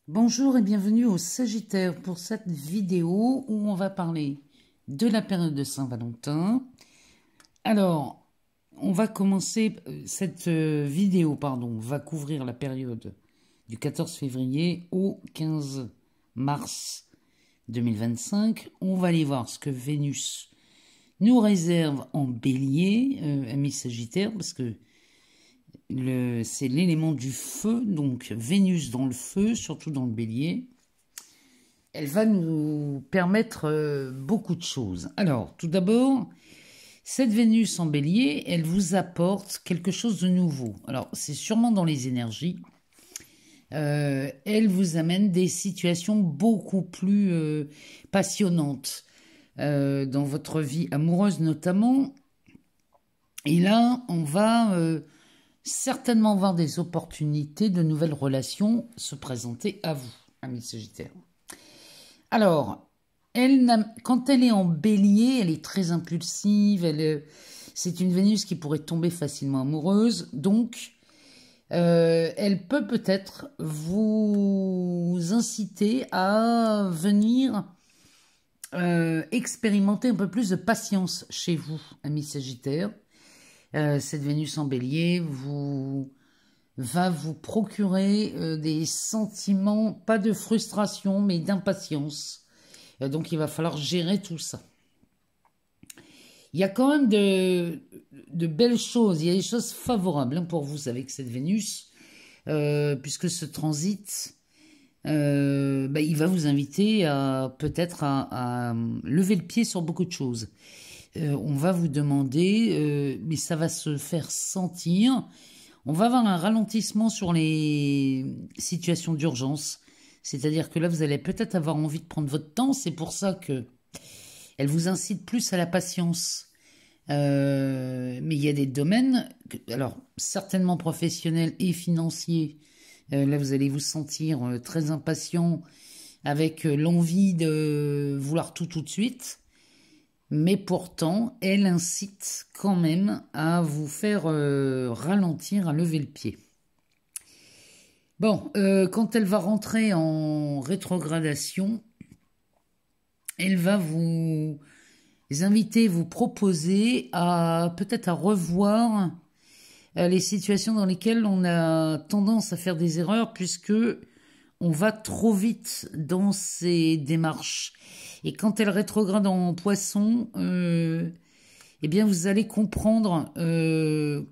Bonjour et bienvenue au Sagittaire pour cette vidéo où on va parler de la période de Saint-Valentin. Alors, on va commencer, cette vidéo, va couvrir la période du 14 février au 15 mars 2025. On va aller voir ce que Vénus nous réserve en bélier, amis Sagittaires, parce que c'est l'élément du feu, donc Vénus dans le feu, surtout dans le bélier. Elle va nous permettre beaucoup de choses. Alors, tout d'abord, cette Vénus en bélier, elle vous apporte quelque chose de nouveau. Alors, c'est sûrement dans les énergies. Elle vous amène des situations beaucoup plus passionnantes dans votre vie amoureuse notamment. Et là, on va certainement voir des opportunités de nouvelles relations se présenter à vous, amis Sagittaires. Alors, quand elle est en bélier, elle est très impulsive, c'est une Vénus qui pourrait tomber facilement amoureuse, donc elle peut peut-être vous inciter à venir expérimenter un peu plus de patience chez vous, amis Sagittaires. Cette Vénus en bélier va vous procurer des sentiments, pas de frustration, mais d'impatience. Donc il va falloir gérer tout ça. Il y a quand même de belles choses, il y a des choses favorables pour vous avec cette Vénus, puisque ce transit, il va vous inviter peut-être à lever le pied sur beaucoup de choses. On va vous demander, mais ça va se faire sentir, on va avoir un ralentissement sur les situations d'urgence. C'est-à-dire que là, vous allez peut-être avoir envie de prendre votre temps. C'est pour ça que elle vous incite plus à la patience. Mais il y a des domaines, alors certainement professionnels et financiers. Là, vous allez vous sentir très impatient avec l'envie de vouloir tout de suite. Mais pourtant, elle incite quand même à vous faire ralentir, à lever le pied. Bon, quand elle va rentrer en rétrogradation, elle va vous inviter, vous proposer peut-être à revoir les situations dans lesquelles on a tendance à faire des erreurs puisque on va trop vite dans ces démarches. Et quand elle rétrograde en Poisson, eh bien vous allez comprendre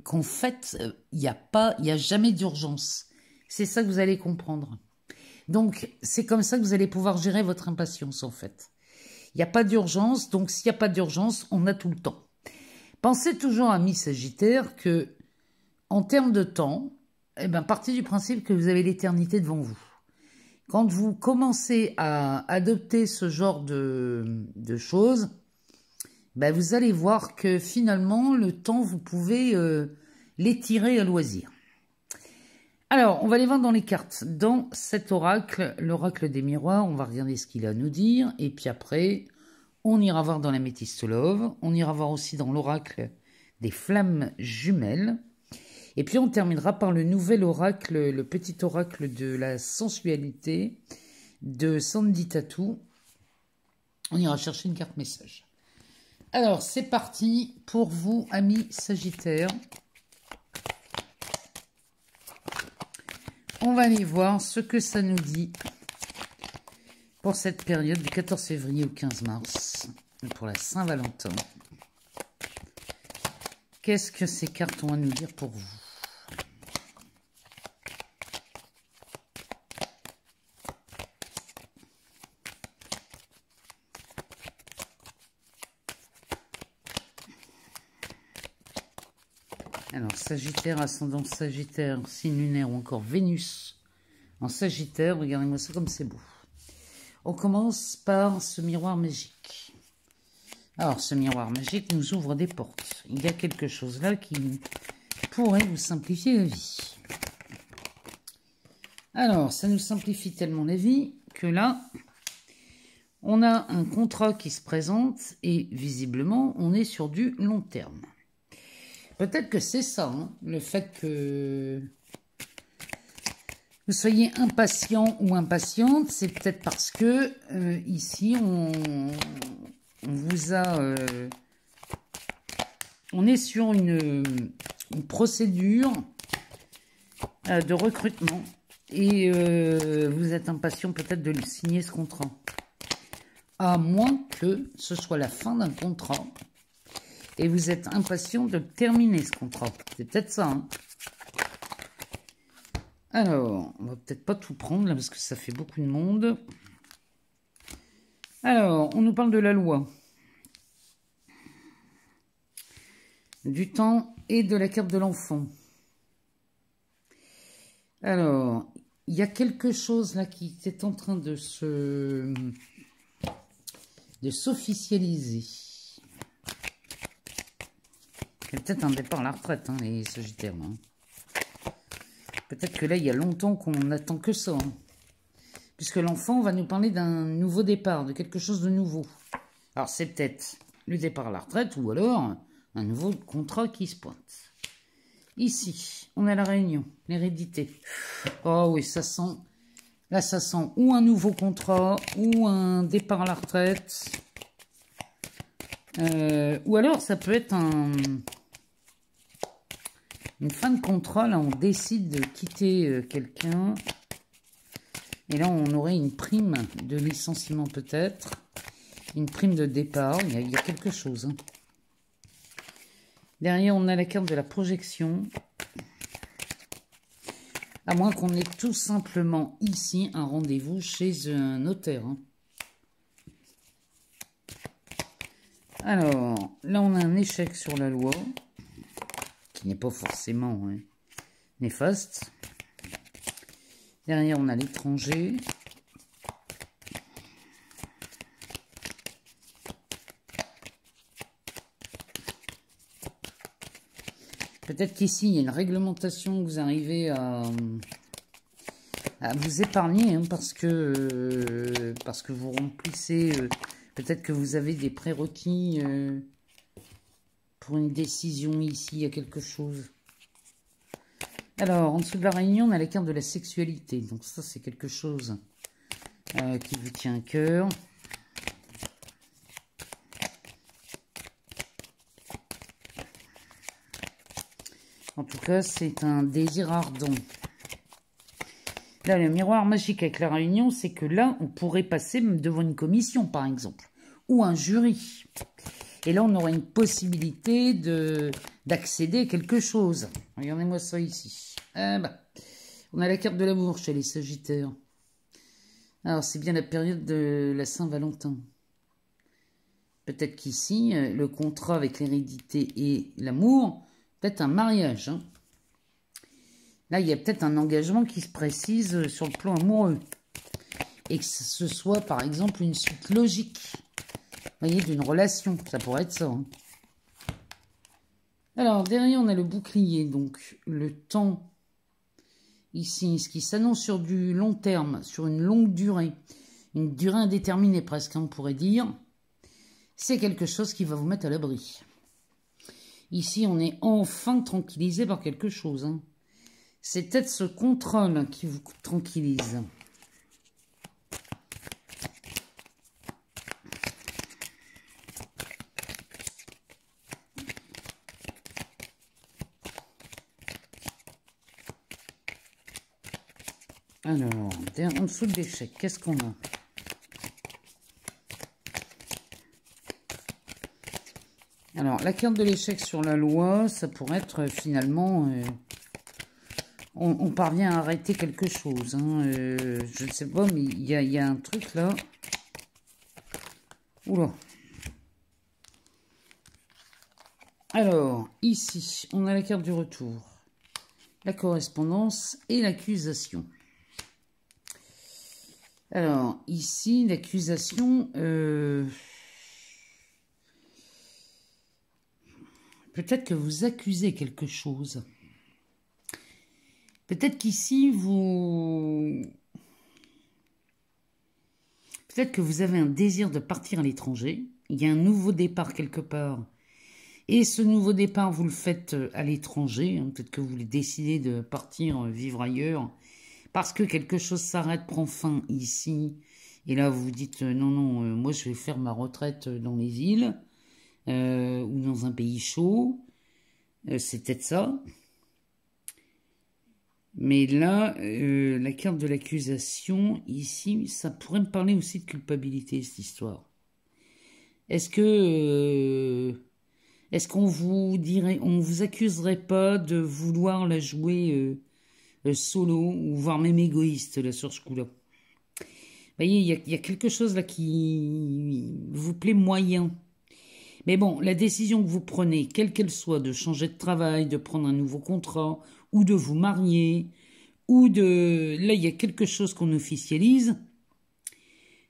qu'en fait, il n'y a jamais d'urgence. C'est ça que vous allez comprendre. Donc, c'est comme ça que vous allez pouvoir gérer votre impatience, en fait. Il n'y a pas d'urgence, donc s'il n'y a pas d'urgence, on a tout le temps. Pensez toujours, amis Sagittaires, que en termes de temps, partez du principe que vous avez l'éternité devant vous. Quand vous commencez à adopter ce genre de choses, vous allez voir que finalement, le temps, vous pouvez l'étirer à loisir. Alors, on va aller voir dans les cartes. Dans cet oracle, l'oracle des miroirs, on va regarder ce qu'il a à nous dire. Et puis après, on ira voir dans la Métiste Love. On ira voir aussi dans l'oracle des flammes jumelles. Et puis on terminera par le nouvel oracle, le petit oracle de la sensualité de Sandy Tattoo. On ira chercher une carte message. Alors, c'est parti pour vous, amis Sagittaires. On va aller voir ce que ça nous dit pour cette période du 14 février au 15 mars, pour la Saint-Valentin. Qu'est-ce que ces cartes ont à nous dire pour vous? Alors, Sagittaire, ascendant Sagittaire, signe lunaire ou encore Vénus en Sagittaire. Regardez-moi ça comme c'est beau. On commence par ce miroir magique. Alors, ce miroir magique nous ouvre des portes. Il y a quelque chose là qui pourrait vous simplifier la vie. Alors, ça nous simplifie tellement la vie que là, on a un contrat qui se présente et visiblement, on est sur du long terme. Peut-être que c'est ça, hein, le fait que vous soyez impatient ou impatiente, c'est peut-être parce que ici, on vous a... on est sur une procédure de recrutement et vous êtes impatient peut-être de signer ce contrat. À moins que ce soit la fin d'un contrat et vous êtes impatient de terminer ce contrat. C'est peut-être ça, hein. Alors, on va peut-être pas tout prendre là parce que ça fait beaucoup de monde. Alors, on nous parle de la loi, du temps et de la carte de l'enfant. Alors, il y a quelque chose là qui est en train de s'officialiser. Il y a peut-être un départ à la retraite, hein, les Sagittaires. Hein. Peut-être que là, il y a longtemps qu'on attend que ça. Hein. Puisque l'enfant va nous parler d'un nouveau départ, de quelque chose de nouveau. Alors, c'est peut-être le départ à la retraite ou alors un nouveau contrat qui se pointe. Ici, on a la réunion, l'hérédité. Oh oui, ça sent... Là, ça sent ou un nouveau contrat ou un départ à la retraite. Ou alors, ça peut être une fin de contrat. Là, on décide de quitter quelqu'un. Et là, on aurait une prime de licenciement peut-être. Une prime de départ. Il y a quelque chose. Hein. Derrière, on a la carte de la projection. À moins qu'on ait tout simplement ici un rendez-vous chez un notaire. Hein. Alors, là, on a un échec sur la loi. Qui n'est pas forcément néfaste. Derrière, on a l'étranger. Peut-être qu'ici, il y a une réglementation que vous arrivez à vous épargner, hein, parce que vous remplissez, peut-être que vous avez des prérequis pour une décision ici, il y a quelque chose. Alors, en dessous de la réunion, on a la carte de la sexualité. Donc ça, c'est quelque chose qui vous tient à cœur. En tout cas, c'est un désir ardent. Là, le miroir magique avec la réunion, c'est que là, on pourrait passer devant une commission, par exemple, ou un jury. Et là, on aurait une possibilité d'accéder à quelque chose. Regardez-moi ça ici. Ah bah, on a la carte de l'amour chez les Sagittaires. Alors, c'est bien la période de la Saint-Valentin. Peut-être qu'ici, le contrat avec l'hérédité et l'amour, peut-être un mariage. Hein. Là, il y a peut-être un engagement qui se précise sur le plan amoureux. Et que ce soit, par exemple, une suite logique. Vous voyez, d'une relation. Ça pourrait être ça. Hein. Alors, derrière, on a le bouclier. Donc, le temps, ici, ce qui s'annonce sur du long terme, sur une longue durée. Une durée indéterminée, presque, hein, on pourrait dire. C'est quelque chose qui va vous mettre à l'abri. Ici, on est enfin tranquillisé par quelque chose. Hein. C'est peut-être ce contrôle qui vous tranquillise. Alors, en dessous de l'échec, qu'est-ce qu'on a? Alors, la carte de l'échec sur la loi, ça pourrait être finalement... on parvient à arrêter quelque chose. Hein, je ne sais pas, mais il y a un truc là. Oula. Alors, ici, on a la carte du retour. La correspondance et l'accusation. Alors, ici, l'accusation... peut-être que vous accusez quelque chose. Peut-être qu'ici, peut-être que vous avez un désir de partir à l'étranger. Il y a un nouveau départ quelque part. Et ce nouveau départ, vous le faites à l'étranger. Peut-être que vous décidez de partir vivre ailleurs. parce que quelque chose s'arrête, prend fin ici, et là vous vous dites non, non, moi je vais faire ma retraite dans les îles, ou dans un pays chaud, c'est peut-être ça. Mais là, la carte de l'accusation, ici, ça pourrait me parler aussi de culpabilité, cette histoire. Est-ce qu'on vous dirait, on vous accuserait pas de vouloir la jouer solo, ou voire même égoïste, là, sur ce coup-là? Vous voyez, il y a quelque chose là qui vous plaît moyen. Mais bon, la décision que vous prenez, quelle qu'elle soit, de changer de travail, de prendre un nouveau contrat, ou de vous marier, ou de... Là, il y a quelque chose qu'on officialise.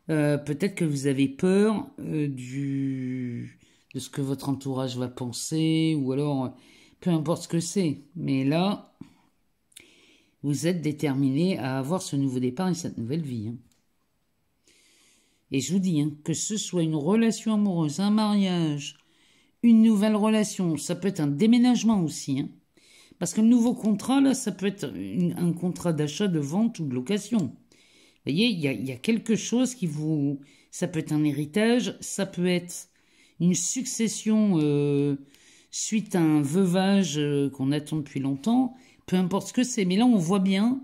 Peut-être que vous avez peur de ce que votre entourage va penser, ou alors, peu importe ce que c'est. Mais là, vous êtes déterminé à avoir ce nouveau départ et cette nouvelle vie. Hein. Et je vous dis, hein, que ce soit une relation amoureuse, un mariage, une nouvelle relation, ça peut être un déménagement aussi. Hein. Parce que le nouveau contrat, là, ça peut être un contrat d'achat, de vente ou de location. Vous voyez, il y a quelque chose qui vous... Ça peut être un héritage, ça peut être une succession suite à un veuvage qu'on attend depuis longtemps. Peu importe ce que c'est. Mais là, on voit bien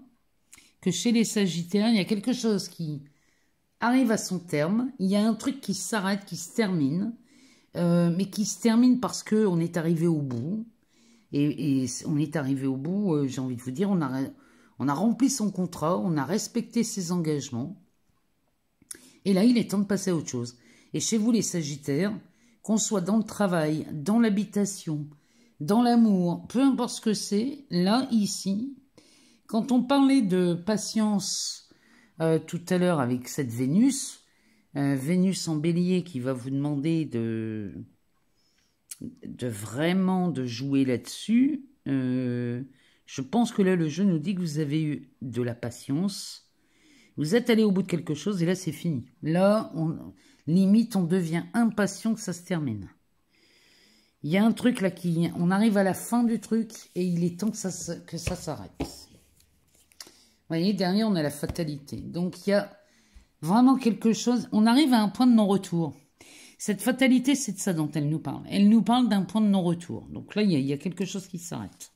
que chez les Sagittaires, il y a quelque chose qui arrive à son terme. Il y a un truc qui s'arrête, qui se termine. Mais qui se termine parce qu'on est arrivé au bout. Et on est arrivé au bout, j'ai envie de vous dire, on a rempli son contrat, on a respecté ses engagements. Et là, il est temps de passer à autre chose. Et chez vous, les Sagittaires, qu'on soit dans le travail, dans l'habitation, dans l'amour, peu importe ce que c'est, là, ici, quand on parlait de patience tout à l'heure avec cette Vénus, Vénus en bélier qui va vous demander de vraiment de jouer là-dessus, je pense que là, le jeu nous dit que vous avez eu de la patience, vous êtes allé au bout de quelque chose et là, c'est fini. Là, limite, on devient impatient que ça se termine. Il y a un truc là on arrive à la fin du truc et il est temps que ça s'arrête. Vous voyez, derrière, on a la fatalité. Donc, il y a vraiment quelque chose, on arrive à un point de non-retour. Cette fatalité, c'est de ça dont elle nous parle. Elle nous parle d'un point de non-retour. Donc là, il y a quelque chose qui s'arrête.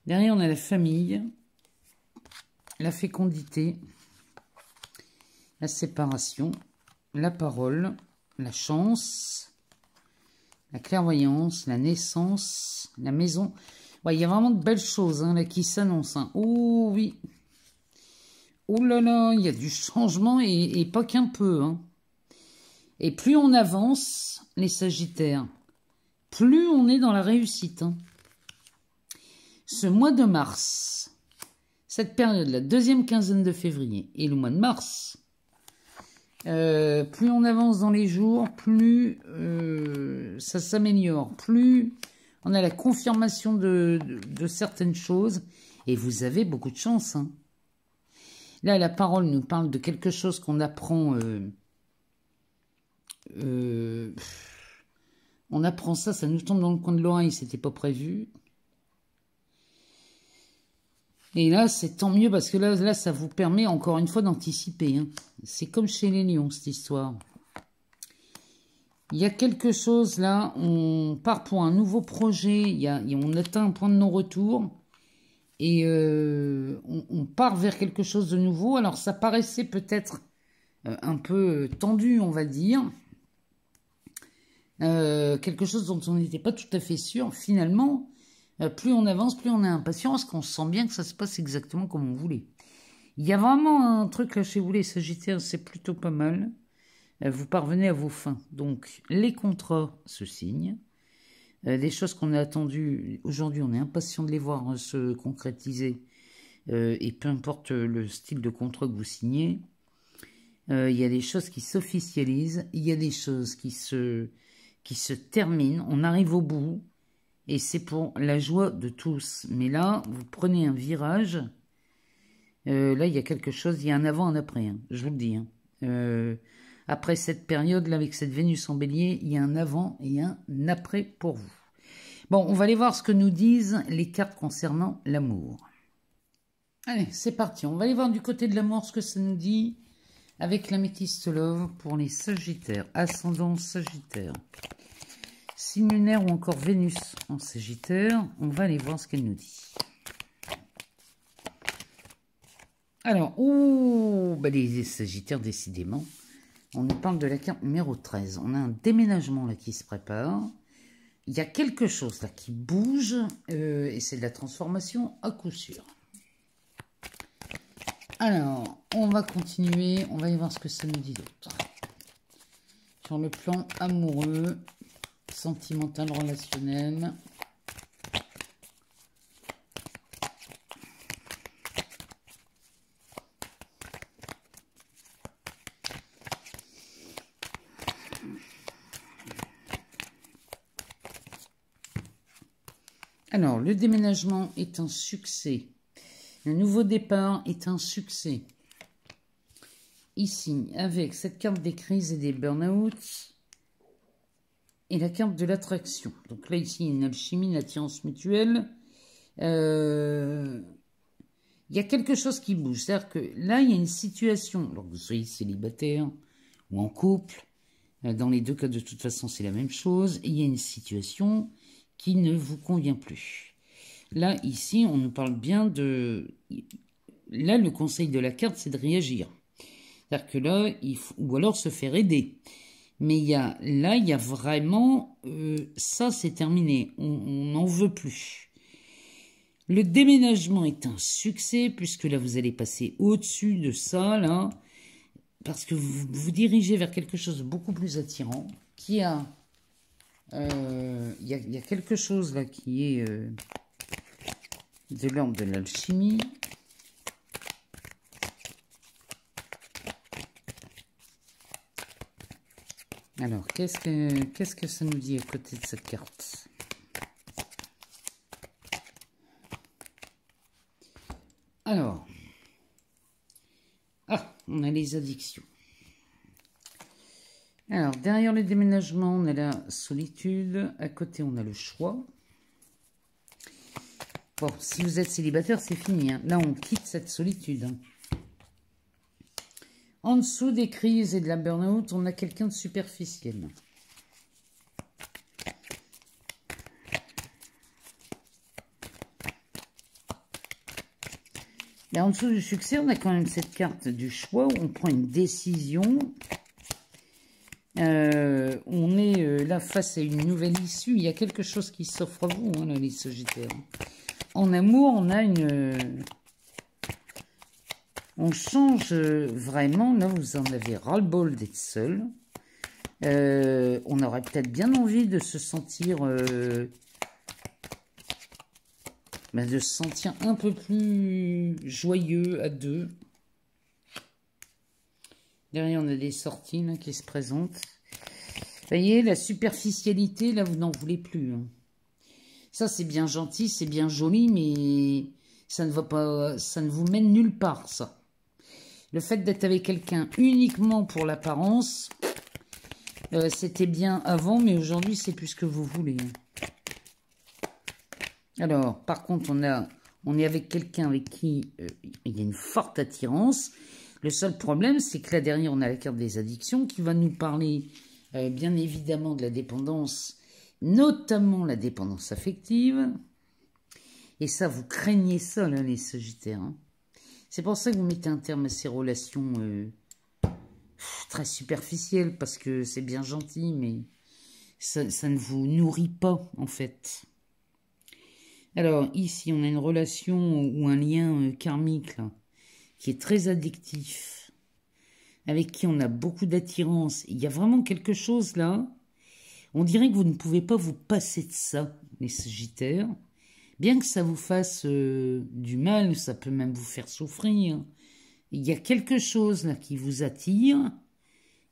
Derrière, on a la famille, la fécondité, la séparation, la parole, la chance, la clairvoyance, la naissance, la maison. Ouais, il y a vraiment de belles choses hein, là, qui s'annoncent. Hein. Oh oui. Oh là là, il y a du changement et pas qu'un peu. Hein. Et plus on avance, les Sagittaires, plus on est dans la réussite. Hein. Ce mois de mars, cette période, la deuxième quinzaine de février et le mois de mars, plus on avance dans les jours, plus ça s'améliore, plus on a la confirmation de certaines choses et vous avez beaucoup de chance. Hein. Là, la parole nous parle de quelque chose qu'on apprend... on apprend ça, ça nous tombe dans le coin de l'oreille, c'était pas prévu. Et là, c'est tant mieux parce que là, ça vous permet encore une fois d'anticiper. Hein. C'est comme chez les lions, cette histoire. Il y a quelque chose là, on part pour un nouveau projet, on atteint un point de non-retour et on part vers quelque chose de nouveau. Alors, ça paraissait peut-être un peu tendu, on va dire. Quelque chose dont on n'était pas tout à fait sûr. Finalement, plus on avance, plus on est impatient, parce qu'on sent bien que ça se passe exactement comme on voulait. Il y a vraiment un truc là chez vous, les Sagittaires, c'est plutôt pas mal. Vous parvenez à vos fins. Donc, les contrats se signent. Les choses qu'on a attendues, aujourd'hui, on est impatient de les voir se concrétiser. Et peu importe le style de contrat que vous signez, il y a des choses qui s'officialisent, il y a des choses qui se terminent, on arrive au bout. Et c'est pour la joie de tous. Mais là, vous prenez un virage. Là, il y a quelque chose. Il y a un avant, un après. Hein, je vous le dis. Hein. Après cette période-là, avec cette Vénus en bélier, il y a un avant et un après pour vous. Bon, on va aller voir ce que nous disent les cartes concernant l'amour. Allez, c'est parti. On va aller voir du côté de l'amour ce que ça nous dit avec l'améthyste love pour les Sagittaires. Ascendant Sagittaire. Signe lunaire ou encore Vénus en Sagittaire. On va aller voir ce qu'elle nous dit. Alors, les Sagittaires, décidément. On nous parle de la carte numéro 13. On a un déménagement là qui se prépare. Il y a quelque chose là qui bouge et c'est de la transformation à coup sûr. Alors, on va continuer. On va y voir ce que ça nous dit d'autre. Sur le plan amoureux, sentimental, relationnel. Alors, le déménagement est un succès. Le nouveau départ est un succès. Ici, avec cette carte des crises et des burn-out et la carte de l'attraction. Donc là, ici, il y a une alchimie, une attirance mutuelle. Il y a quelque chose qui bouge. C'est-à-dire que là, il y a une situation, alors que vous soyez célibataire ou en couple, dans les deux cas, de toute façon, c'est la même chose. Et il y a une situation qui ne vous convient plus. Là, ici, on nous parle bien de... Là, le conseil de la carte, c'est de réagir. C'est-à-dire que là, il faut... ou alors se faire aider. Mais là, il y a vraiment... ça, c'est terminé. On n'en veut plus. Le déménagement est un succès, puisque là, vous allez passer au-dessus de ça, là. Parce que vous vous dirigez vers quelque chose de beaucoup plus attirant, qui a... Il y a quelque chose là qui est de l'ordre de l'alchimie. Alors, qu'est-ce que ça nous dit à côté de cette carte? Alors, on a les addictions. Alors, derrière le déménagement, on a la solitude. À côté, on a le choix. Bon, si vous êtes célibataire, c'est fini. Hein. Là, on quitte cette solitude. Hein. En dessous des crises et de la burn-out, on a quelqu'un de superficiel. Et en dessous du succès, on a quand même cette carte du choix où on prend une décision. On est là face à une nouvelle issue. Il y a quelque chose qui s'offre à vous, hein, là, les Sagittaires. En amour, on a une... On change vraiment. Là, vous en avez ras-le-bol d'être seul. On aurait peut-être bien envie de se sentir... de se sentir un peu plus joyeux à deux. Derrière, on a des sorties là, qui se présentent. Vous voyez, la superficialité, là, vous n'en voulez plus. Hein. Ça, c'est bien gentil, c'est bien joli, mais ça ne va pas, ça ne vous mène nulle part, ça. Le fait d'être avec quelqu'un uniquement pour l'apparence, c'était bien avant, mais aujourd'hui, c'est plus ce que vous voulez. Alors, par contre, on est avec quelqu'un avec qui il y a une forte attirance. Le seul problème, c'est que là derrière, on a la carte des addictions qui va nous parler bien évidemment de la dépendance, notamment la dépendance affective. Et ça, vous craignez ça, là, les Sagittaires. Hein. C'est pour ça que vous mettez un terme à ces relations très superficielles, parce que c'est bien gentil, mais ça ne vous nourrit pas, en fait. Alors, ici, on a une relation ou un lien karmique, là, qui est très addictif, avec qui on a beaucoup d'attirance. Il y a vraiment quelque chose là. On dirait que vous ne pouvez pas vous passer de ça, les Sagittaires. Bien que ça vous fasse du mal, ça peut même vous faire souffrir. Il y a quelque chose là qui vous attire.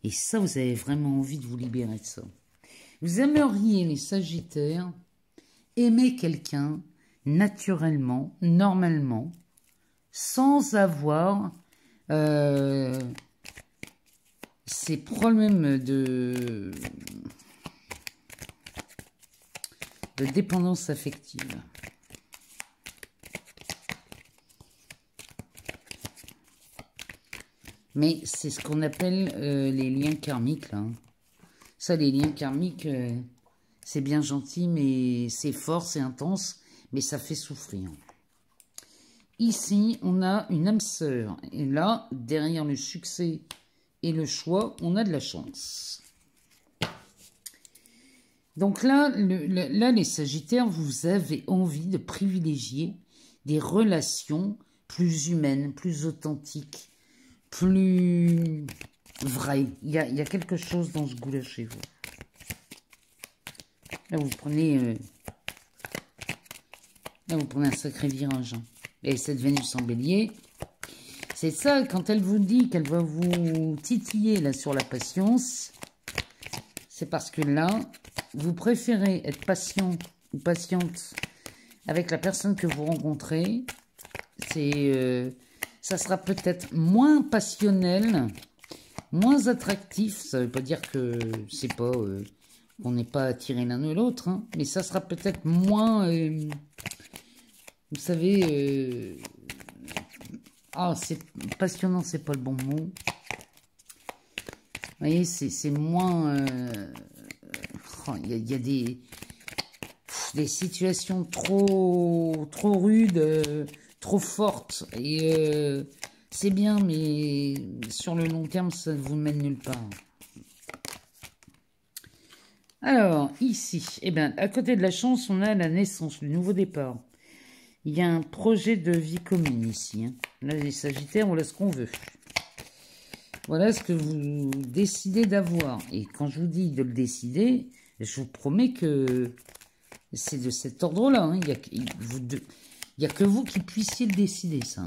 Et ça, vous avez vraiment envie de vous libérer de ça. Vous aimeriez, les Sagittaires, aimer quelqu'un naturellement, normalement, sans avoir ces problèmes de dépendance affective. Mais c'est ce qu'on appelle les liens karmiques, là. Ça, les liens karmiques, c'est bien gentil, mais c'est fort, c'est intense, mais ça fait souffrir. Ici, on a une âme sœur. Et là, derrière le succès et le choix, on a de la chance. Donc là, les Sagittaires, vous avez envie de privilégier des relations plus humaines, plus authentiques, plus vraies. Il y a quelque chose dans ce goût-là chez vous. Là, vous prenez un sacré virage. Hein. Et cette Vénus en bélier, c'est ça, quand elle vous dit qu'elle va vous titiller là sur la patience, c'est parce que là, vous préférez être patient ou patiente avec la personne que vous rencontrez. Ça sera peut-être moins passionnel, moins attractif. Ça ne veut pas dire que c'est pas qu'on n'est pas attiré l'un de l'autre, hein, mais ça sera peut-être moins, vous savez, c'est passionnant, c'est pas le bon mot. Vous voyez, c'est moins. Il y a des situations trop rudes, trop fortes. Et c'est bien, mais sur le long terme, ça ne vous mène nulle part. Alors, ici, à côté de la chance, on a la naissance, le nouveau départ. Il y a un projet de vie commune ici. Hein. Là, les Sagittaires, on a ce qu'on veut. Voilà ce que vous décidez d'avoir. Et quand je vous dis de le décider, je vous promets que c'est de cet ordre-là. Hein. Il n'y a que vous qui puissiez le décider, ça. Hein.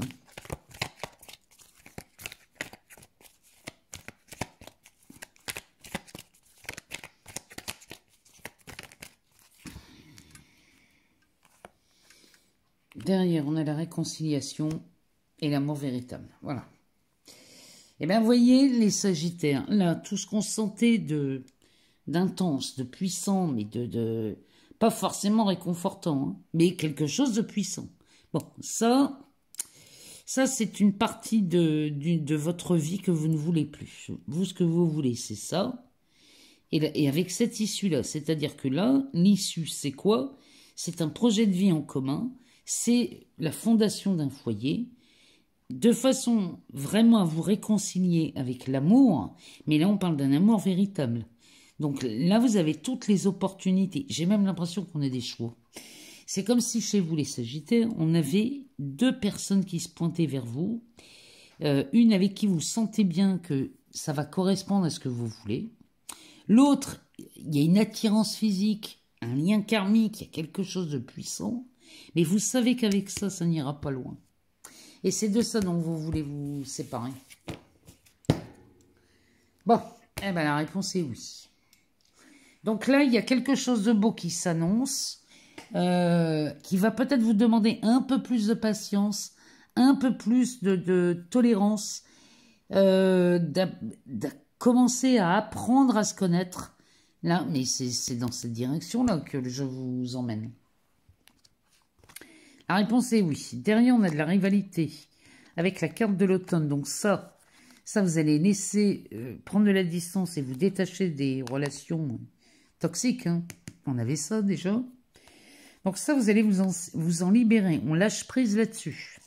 Derrière, on a la réconciliation et l'amour véritable. Voilà. Eh bien, vous voyez, les Sagittaires, là, tout ce qu'on sentait d'intense, de puissant, mais pas forcément réconfortant, hein, mais quelque chose de puissant. Bon, ça c'est une partie de votre vie que vous ne voulez plus. Vous, ce que vous voulez, c'est ça. Et avec cette issue-là, c'est-à-dire que là, l'issue, c'est quoi? C'est un projet de vie en commun. C'est la fondation d'un foyer, de façon vraiment à vous réconcilier avec l'amour, mais là on parle d'un amour véritable. Donc là vous avez toutes les opportunités, j'ai même l'impression qu'on a des choix. C'est comme si chez vous les Sagittaires, on avait deux personnes qui se pointaient vers vous, une avec qui vous sentez bien que ça va correspondre à ce que vous voulez, l'autre, il y a une attirance physique, un lien karmique, il y a quelque chose de puissant, mais vous savez qu'avec ça, ça n'ira pas loin. Et c'est de ça dont vous voulez vous séparer. Bon, la réponse est oui. Donc là, il y a quelque chose de beau qui s'annonce, qui va peut-être vous demander un peu plus de patience, un peu plus de tolérance, de commencer à apprendre à se connaître. Là, mais c'est dans cette direction-là que je vous emmène. La réponse est oui. Derrière, on a de la rivalité avec la carte de l'automne. Donc ça, vous allez laisser prendre de la distance et vous détacher des relations toxiques. Hein. On avait ça déjà. Donc ça, vous allez vous en libérer. On lâche prise là-dessus.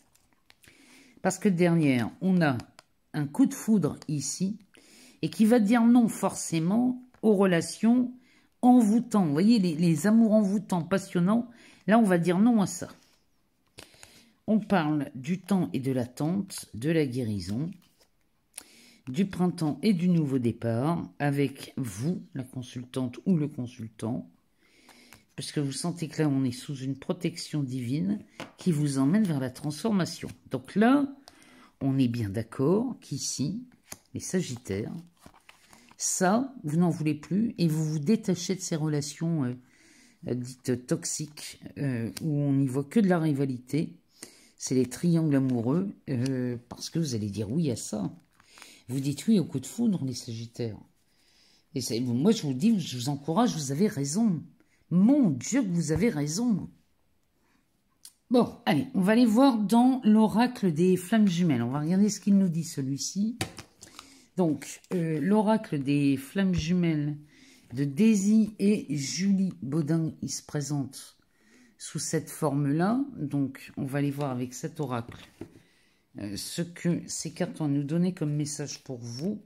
Parce que derrière, on a un coup de foudre ici et qui va dire non forcément aux relations envoûtantes. Vous voyez, les amours envoûtants, passionnants. Là, on va dire non à ça. On parle du temps et de l'attente, de la guérison, du printemps et du nouveau départ, avec vous, la consultante ou le consultant, parce que vous sentez que là, on est sous une protection divine qui vous emmène vers la transformation. Donc là, on est bien d'accord qu'ici, les Sagittaires, ça, vous n'en voulez plus et vous vous détachez de ces relations dites toxiques où on n'y voit que de la rivalité. C'est les triangles amoureux, parce que vous allez dire oui à ça. Vous dites oui au coup de foudre, les Sagittaires. Et moi, je vous dis, je vous encourage, vous avez raison. Mon Dieu, que vous avez raison. Bon, allez, on va aller voir dans l'oracle des flammes jumelles. On va regarder ce qu'il nous dit, celui-ci. Donc, l'oracle des flammes jumelles de Daisy et Julie Baudin, il se présente sous cette forme-là. Donc, on va aller voir avec cet oracle ce que ces cartes vont nous donner comme message pour vous.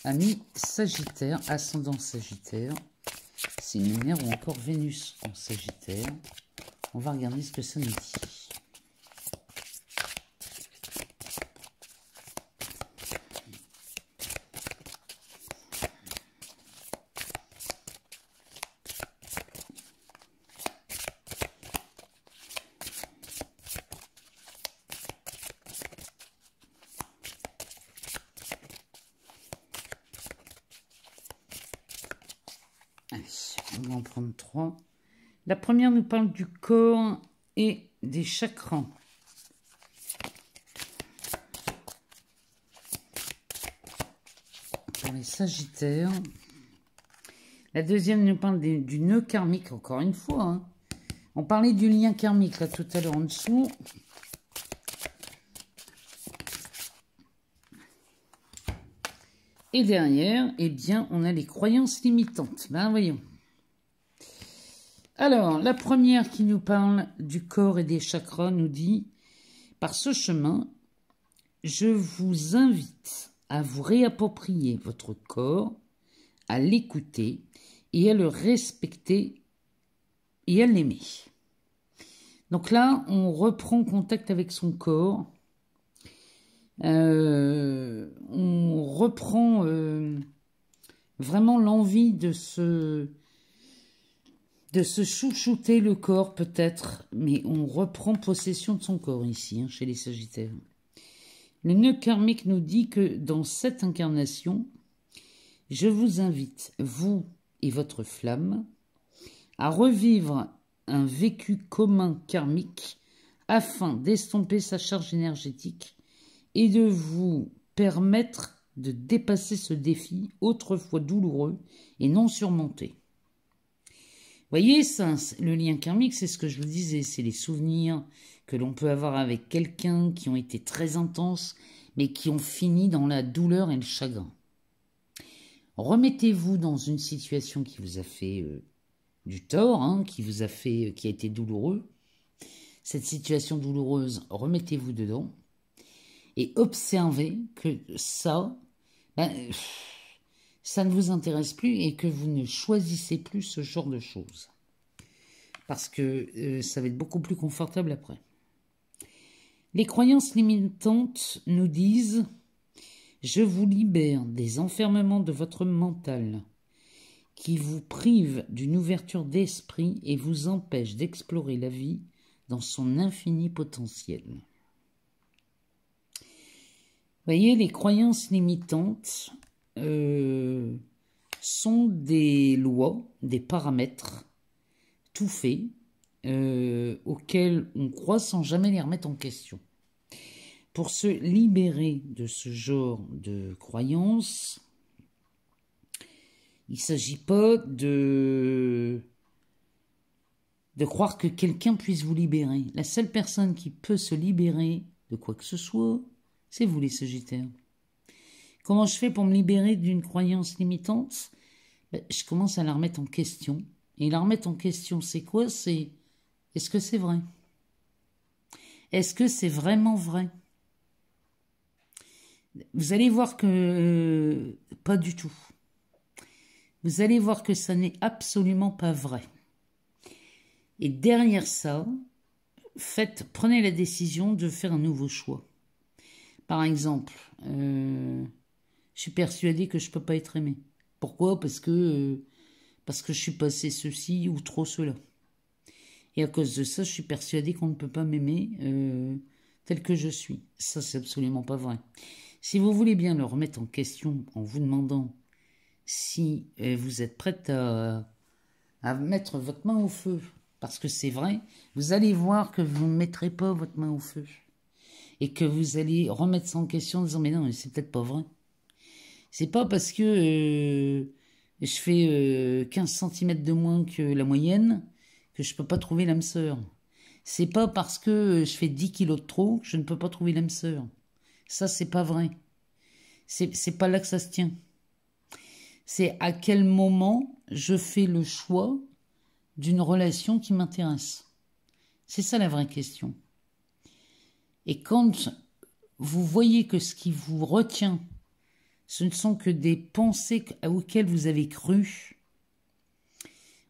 Amis Sagittaire, ascendant Sagittaire, c'est lunaire ou encore Vénus en Sagittaire. On va regarder ce que ça nous dit. Allez, on va en prendre 3. La première nous parle du corps et des chakras. Pour les Sagittaires. La deuxième nous parle du nœud karmique, encore une fois. Hein. On parlait du lien karmique, là, tout à l'heure, en dessous. Et derrière, eh bien, on a les croyances limitantes. Ben, voyons. Alors, la première qui nous parle du corps et des chakras nous dit « Par ce chemin, je vous invite à vous réapproprier votre corps, à l'écouter et à le respecter et à l'aimer. » Donc là, on reprend contact avec son corps. On reprend vraiment l'envie de se chouchouter le corps peut-être, mais on reprend possession de son corps ici, hein, chez les Sagittaires. Le nœud karmique nous dit que dans cette incarnation, je vous invite, vous et votre flamme, à revivre un vécu commun karmique afin d'estomper sa charge énergétique et de vous permettre de dépasser ce défi autrefois douloureux et non surmonté. Vous voyez, ça, le lien karmique, c'est ce que je vous disais, c'est les souvenirs que l'on peut avoir avec quelqu'un qui ont été très intenses, mais qui ont fini dans la douleur et le chagrin. Remettez-vous dans une situation qui vous a fait du tort, hein, qui a été douloureux. Cette situation douloureuse, remettez-vous dedans. Et observez que ça, ça ne vous intéresse plus et que vous ne choisissez plus ce genre de choses. Parce que ça va être beaucoup plus confortable après. Les croyances limitantes nous disent « Je vous libère des enfermements de votre mental qui vous privent d'une ouverture d'esprit et vous empêchent d'explorer la vie dans son infini potentiel. » Vous voyez, les croyances limitantes sont des lois, des paramètres tout faits auxquels on croit sans jamais les remettre en question. Pour se libérer de ce genre de croyances, il ne s'agit pas de croire que quelqu'un puisse vous libérer. La seule personne qui peut se libérer de quoi que ce soit, c'est vous les Sagittaires. Comment je fais pour me libérer d'une croyance limitante? Je commence à la remettre en question. Et la remettre en question, c'est quoi? C'est est-ce que c'est vrai? Est-ce que c'est vraiment vrai? Vous allez voir que pas du tout. Vous allez voir que ça n'est absolument pas vrai. Et derrière ça, prenez la décision de faire un nouveau choix. Par exemple, je suis persuadée que je ne peux pas être aimée. Pourquoi? Parce que je suis passé ceci ou trop cela. Et à cause de ça, je suis persuadée qu'on ne peut pas m'aimer tel que je suis. Ça, c'est absolument pas vrai. Si vous voulez bien le remettre en question en vous demandant si vous êtes prête à mettre votre main au feu, parce que c'est vrai, vous allez voir que vous ne mettrez pas votre main au feu. Et que vous allez remettre ça en question en disant « Mais non, c'est peut-être pas vrai. C'est pas parce que je fais 15 cm de moins que la moyenne que je peux pas trouver l'âme sœur. C'est pas parce que je fais 10 kilos de trop que je ne peux pas trouver l'âme sœur. Ça, c'est pas vrai. C'est pas là que ça se tient. C'est à quel moment je fais le choix d'une relation qui m'intéresse. C'est ça la vraie question. Et quand vous voyez que ce qui vous retient, ce ne sont que des pensées auxquelles vous avez cru.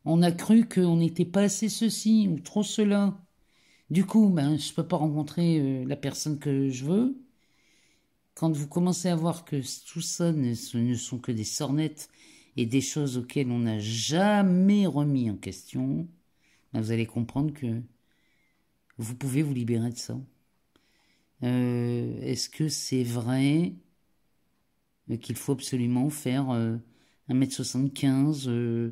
On a cru qu'on n'était pas assez ceci ou trop cela. Du coup, je ne peux pas rencontrer la personne que je veux. Quand vous commencez à voir que tout ça ce ne sont que des sornettes et des choses auxquelles on n'a jamais remis en question, vous allez comprendre que vous pouvez vous libérer de ça. Est-ce que c'est vrai qu'il faut absolument faire 1m75,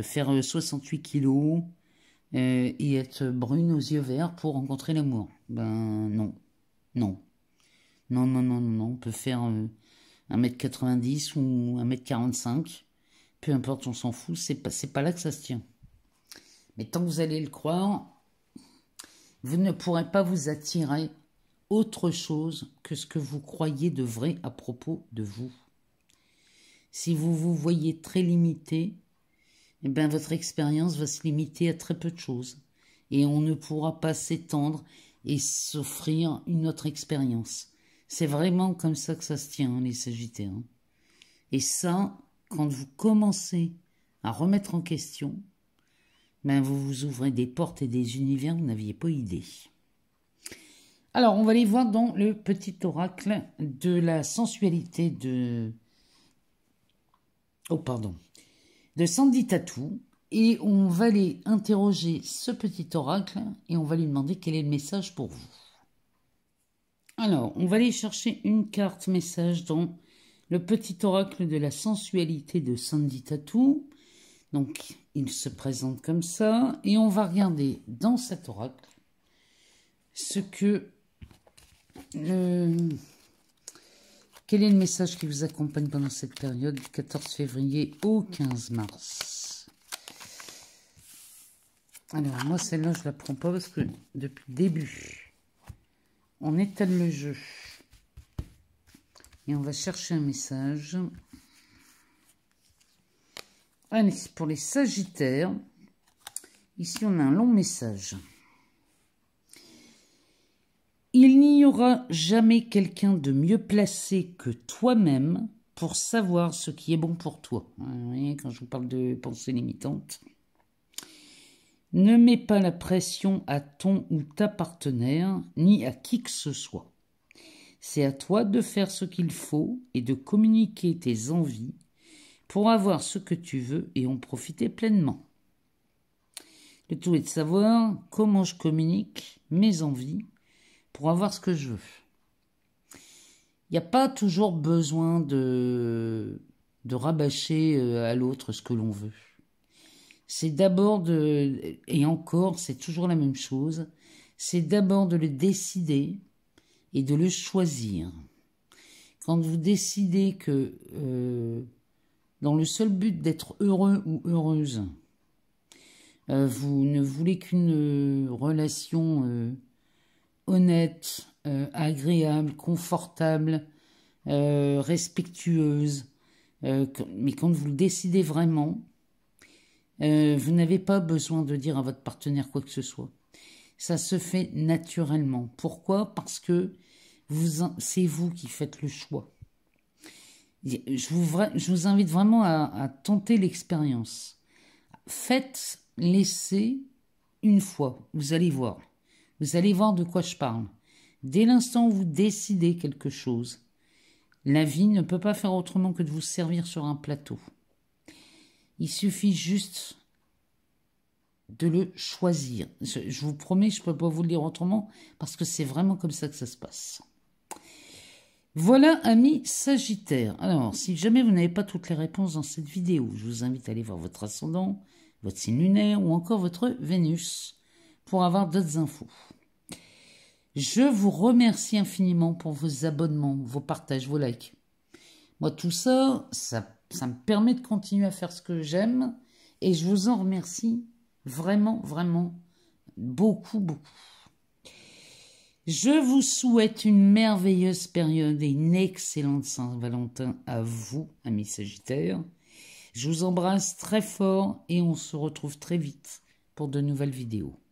faire 68 kilos et être brune aux yeux verts pour rencontrer l'amour? Non. Non. Non, non, non, non, non. On peut faire 1m90 ou 1m45. Peu importe, on s'en fout. C'est pas là que ça se tient. Mais tant que vous allez le croire, vous ne pourrez pas vous attirer autre chose que ce que vous croyez de vrai à propos de vous. Si vous vous voyez très limité, eh bien votre expérience va se limiter à très peu de choses. Et on ne pourra pas s'étendre et s'offrir une autre expérience. C'est vraiment comme ça que ça se tient, les Sagittaires. Et ça, quand vous commencez à remettre en question, vous vous ouvrez des portes et des univers, vous n'aviez pas idée. Alors, on va aller voir dans le petit oracle de la sensualité de Sandy Tatou. Et on va aller interroger ce petit oracle et on va lui demander quel est le message pour vous. Alors, on va aller chercher une carte message dans le petit oracle de la sensualité de Sandy Tatou. Donc, il se présente comme ça. Et on va regarder dans cet oracle ce que... quel est le message qui vous accompagne pendant cette période du 14 février au 15 mars? Alors, moi, celle-là, je ne la prends pas parce que depuis le début, on étale le jeu. Et on va chercher un message. Allez, pour les Sagittaires, ici, on a un long message. Il n'y aura jamais quelqu'un de mieux placé que toi-même pour savoir ce qui est bon pour toi. Vous voyez, quand je vous parle de pensée limitante. Ne mets pas la pression à ton ou ta partenaire, ni à qui que ce soit. C'est à toi de faire ce qu'il faut et de communiquer tes envies pour avoir ce que tu veux et en profiter pleinement. Le tout est de savoir comment je communique mes envies pour avoir ce que je veux. Il n'y a pas toujours besoin de rabâcher à l'autre ce que l'on veut. C'est d'abord et encore, c'est toujours la même chose, c'est d'abord de le décider et de le choisir. Quand vous décidez que, dans le seul but d'être heureux ou heureuse, vous ne voulez qu'une relation honnête, agréable, confortable, respectueuse, mais quand vous le décidez vraiment, vous n'avez pas besoin de dire à votre partenaire quoi que ce soit. Ça se fait naturellement. Pourquoi? Parce que c'est vous qui faites le choix. Je vous invite vraiment à tenter l'expérience. Faites l'essai une fois. Vous allez voir. Vous allez voir de quoi je parle. Dès l'instant où vous décidez quelque chose, la vie ne peut pas faire autrement que de vous servir sur un plateau. Il suffit juste de le choisir. Je vous promets, je ne peux pas vous le dire autrement, parce que c'est vraiment comme ça que ça se passe. Voilà, amis Sagittaires. Alors, si jamais vous n'avez pas toutes les réponses dans cette vidéo, je vous invite à aller voir votre ascendant, votre signe lunaire ou encore votre Vénus pour avoir d'autres infos. Je vous remercie infiniment pour vos abonnements, vos partages, vos likes. Moi, tout ça, ça me permet de continuer à faire ce que j'aime et je vous en remercie vraiment, vraiment beaucoup, beaucoup. Je vous souhaite une merveilleuse période et une excellente Saint-Valentin à vous, amis Sagittaires. Je vous embrasse très fort et on se retrouve très vite pour de nouvelles vidéos.